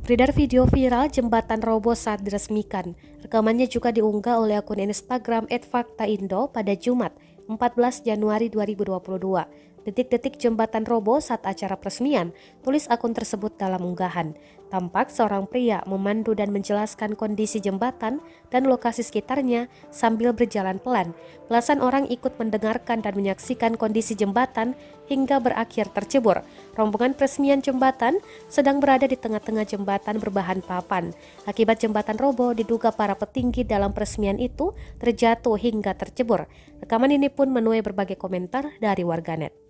Beredar video viral jembatan roboh saat diresmikan. Rekamannya juga diunggah oleh akun Instagram @faktaindo pada Jumat, 14 Januari 2022. Detik-detik jembatan roboh saat acara peresmian, tulis akun tersebut dalam unggahan. Tampak seorang pria memandu dan menjelaskan kondisi jembatan dan lokasi sekitarnya sambil berjalan pelan. Belasan orang ikut mendengarkan dan menyaksikan kondisi jembatan hingga berakhir tercebur. Rombongan peresmian jembatan sedang berada di tengah-tengah jembatan berbahan papan. Akibat jembatan roboh, diduga para petinggi dalam peresmian itu terjatuh hingga tercebur. Rekaman ini pun menuai berbagai komentar dari warganet.